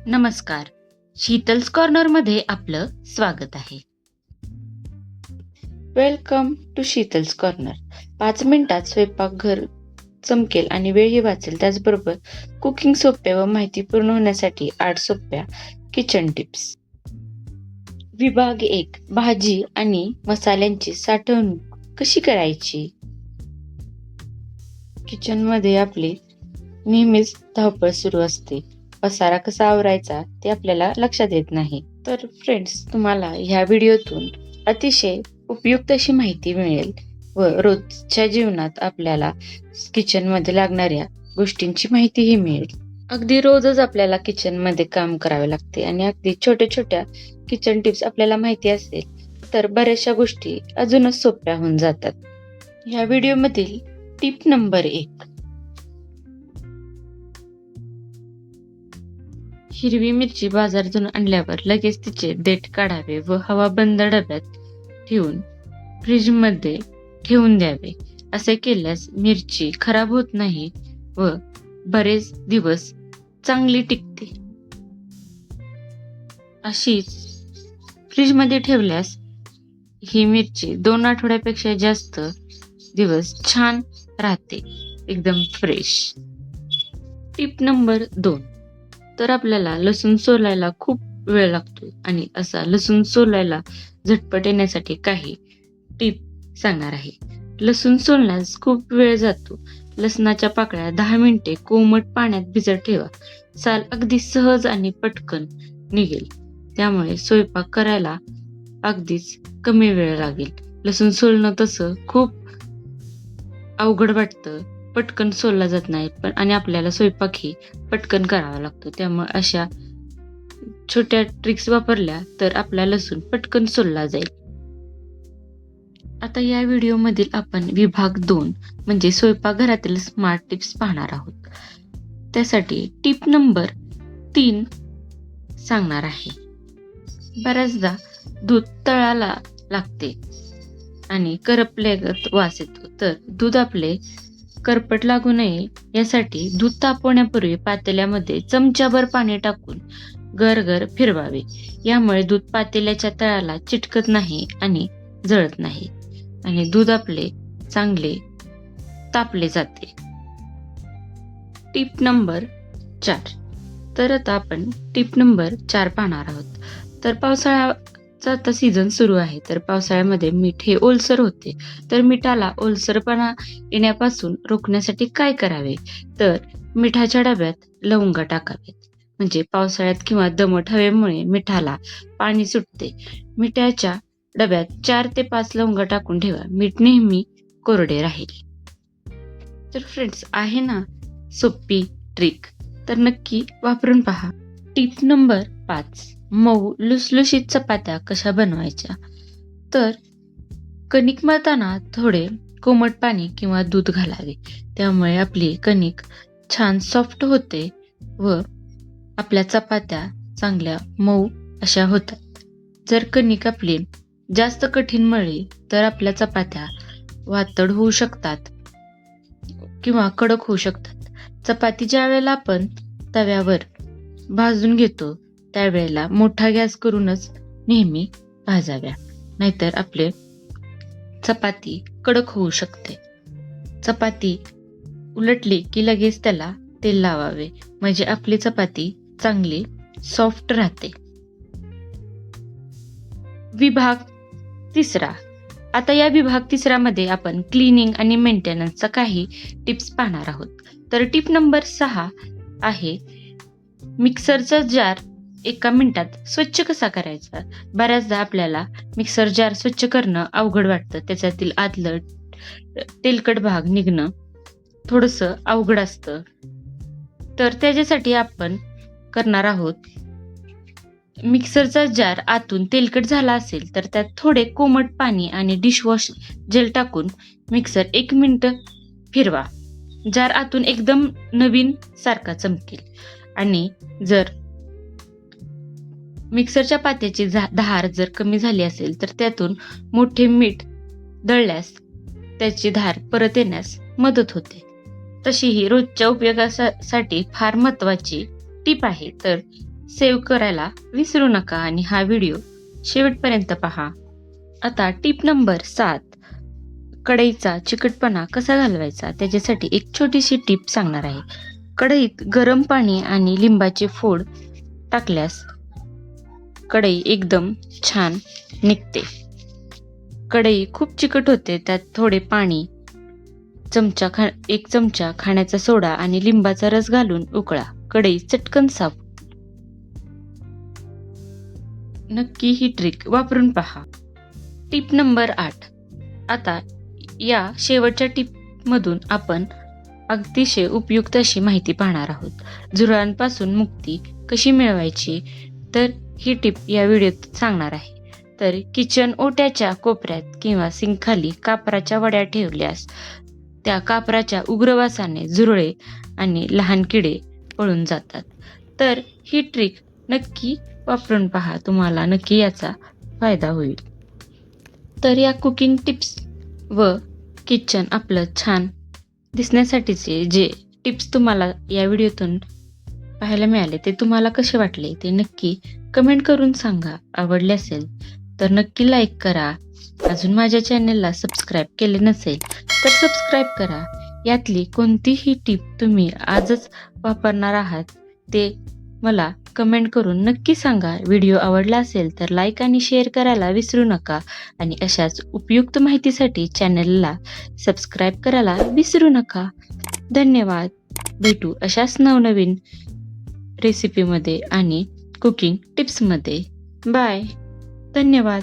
नमस्कार. शीतल्स कॉर्नरमध्ये आपलं स्वागत आहे. Welcome to Sheetal's corner. 5 मिनिटात स्वयंपाकघर चमकेल आणि वेळही वाचेल. त्याचबरोबर कुकिंग सोप्या व माहितीपूर्ण होण्यासाठी 8 सोप्या किचन टिप्स. विभाग 1. भाजी आणि मसाल्यांची साठवणूक कशी करायची? किचनमध्ये आपली नेहमीच धावपळ सुरू असते. पसारा कसा आवरायचा ते आपल्याला लक्षात येत नाही. तर फ्रेंड्स, तुम्हाला ह्या व्हिडिओतून अतिशय उपयुक्त अशी माहिती मिळेल व रोजच्या जीवनात आपल्याला किचनमध्ये लागणाऱ्या गोष्टींची माहितीही मिळेल. अगदी रोजच आपल्याला किचनमध्ये काम करावे लागते आणि अगदी छोट्या छोट्या किचन टिप्स आपल्याला माहिती असेल तर बऱ्याचशा गोष्टी अजूनच सोप्या होऊन जातात. ह्या व्हिडिओमधील टिप नंबर 1. हिरवी मिरची बाजारातून आणल्यावर लगेच तिचे देठ काढावे व हवाबंद डब्यात ठेवून फ्रीजमध्ये ठेवून द्यावे. असे केल्यास मिरची खराब होत नाही व बरेच दिवस चांगली टिकते. अशीच फ्रीजमध्ये ठेवल्यास ही मिरची 2 आठवड्यापेक्षा जास्त दिवस छान राहते, एकदम फ्रेश. Tip number 2. तर आपल्याला लसूण सोलायला खूप वेळ लागतो आणि असा लसूण सोलायला झटपट येण्यासाठी काही टिप सांगणार आहे. लसूण सोलण्यास खूप वेळ जातो. लसणाच्या पाकळ्या 10 मिनिटे कोमट पाण्यात भिजत ठेवा. साल अगदी सहज आणि पटकन निघेल. त्यामुळे स्वयंपाक करायला अगदीच कमी वेळ लागेल. लसूण सोलणं तसं खूप अवघड वाटतं, पटकन सोलला जात नाही पण आणि आपल्याला स्वयंपाकही पटकन करावा लागतो. त्यामुळे अशा छोट्या ट्रिक्स वापरल्या तर आपला लसूण पटकन सोलला जाईल. आता या व्हिडिओमधील आपण विभाग 2 म्हणजे स्वयंपाकघरातील स्मार्ट टिप्स पाहणार आहोत. त्यासाठी टिप नंबर 3 सांगणार आहे. बऱ्याचदा दूध तळाला लागते आणि करपल्यागत वास येतो. तर दूध आपले करपट लागू नये यासाठी दूध तापवण्यापूर्वी पातेल्यामध्ये चमच्याभर पाणी टाकून गरगर फिरवावे. यामुळे दूध पातेल्याच्या तळाला चिटकत नाही आणि जळत नाही आणि दूध आपले चांगले तापले जाते. Tip number 4. तर आता आपण टिप नंबर 4 पाहणार आहोत. तर पावसाळ्याचा आता सीझन सुरू आहे. तर पावसाळ्यामध्ये मीठ हे ओलसर होते. तर मिठाला ओलसरपणा येण्यापासून रोखण्यासाठी काय करावे? तर मिठाच्या डब्यात लवंगा टाकावेत. म्हणजे पावसाळ्यात किंवा दमट हवेमुळे मिठाला पाणी सुटते. मिठाच्या डब्यात 4 ते 5 लवंगा टाकून ठेवा. मीठ नेहमी कोरडे राहील. तर फ्रेंड्स, आहे ना सोपी ट्रिक? तर नक्की वापरून पहा. Tip number 5. मऊ लुसलुशीत चपात्या कशा बनवायच्या? तर कणिक मळताना थोडे कोमट पाणी किंवा दूध घालावे. त्यामुळे आपली कणिक छान सॉफ्ट होते व आपल्या चपात्या चांगल्या मऊ अशा होतात. जर कणिक आपली जास्त कठीण मळली तर आपल्या चपात्या वातड होऊ शकतात किंवा कडक होऊ शकतात. चपाती ज्या वेळेला आपण तव्यावर भाजून घेतो त्यावेळेला मोठा गॅस करूनच नेहमी भाजाव्या, नाहीतर आपले चपाती कडक होऊ शकते. चपाती उलटली की लगेच त्याला तेल लावावे, म्हणजे आपली चपाती चांगली सॉफ्ट राहते. विभाग 3. आता या विभाग 3 मध्ये आपण क्लिनिंग आणि मेंटेनन्सचा काही टिप्स पाहणार आहोत. तर टिप नंबर 6 आहे मिक्सरचा जार 1 मिनिटात स्वच्छ कसा करायचा? बऱ्याचदा आपल्याला मिक्सर जार स्वच्छ करणं अवघड वाटतं. त्याच्यातील आतलं तेलकट भाग निघणं थोडंसं अवघड असतं. तर त्याच्यासाठी आपण करणार आहोत, मिक्सरचा जार आतून तेलकट झाला असेल तर त्यात थोडे कोमट पाणी आणि डिशवॉश जेल टाकून मिक्सर 1 मिनिट फिरवा. जार आतून एकदम नवीन सारखा चमकेल. आणि जर मिक्सरच्या पात्याची धार जर कमी झाली असेल तर त्यातून मोठे मीठ दळल्यास त्याची धार परत येण्यास मदत होते. तशी ही रोजच्या उपयोगासाठी फार महत्वाची टीप आहे. तर सेव्ह करायला विसरू नका आणि हा व्हिडिओ शेवटपर्यंत पहा. आता टिप नंबर 7, कढईचा चिकटपणा कसा घालवायचा त्याच्यासाठी एक छोटीशी टिप सांगणार आहे. कढईत गरम पाणी आणि लिंबाचे फोड टाकल्यास कढई एकदम छान निघते. कढई खूप चिकट होते, त्यात थोडे पाणी, एक चमचा खाण्याचा सोडा आणि लिंबाचा रस घालून उकळा. कढई चटकन साफ. नक्की ही ट्रिक वापरून पहा. टिप नंबर 8, आता या शेवटच्या टिप मधून आपण अतिशय उपयुक्त अशी माहिती पाहणार आहोत. झुरळांपासून मुक्ती कशी मिळवायची, तर ही टिप या व्हिडिओत सांगणार आहे. तर किचन ओट्याच्या कोपऱ्यात किंवा सिंकखाली कापराच्या वड्या ठेवल्यास त्या कापराच्या उग्र वासाने झुरळे आणि लहान किडे पळून जातात. तर ही ट्रिक नक्की वापरून पहा, तुम्हाला नक्की याचा फायदा होईल. तर या कुकिंग टिप्स व किचन आपलं छान दिसण्यासाठीचे जे टिप्स तुम्हाला या व्हिडिओतून पाहायला मिळाले ते तुम्हाला कसे वाटले ते नक्की कमेंट करून सांगा. आवडले असेल तर नक्की लाईक करा. अजून माझ्या चॅनलला सबस्क्राईब केले नसेल तर सबस्क्राईब करा. यातली कोणतीही टिप तुम्ही आजच वापरणार आहात ते मला कमेंट करून नक्की सांगा. व्हिडिओ आवडला असेल तर लाईक आणि शेअर करायला विसरू नका आणि अशाच उपयुक्त माहितीसाठी चॅनलला सबस्क्राईब करायला विसरू नका. धन्यवाद. भेटू अशाच नवनवीन रेसिपीमध्ये आणि कुकिंग टिप्समध्ये. बाय. धन्यवाद.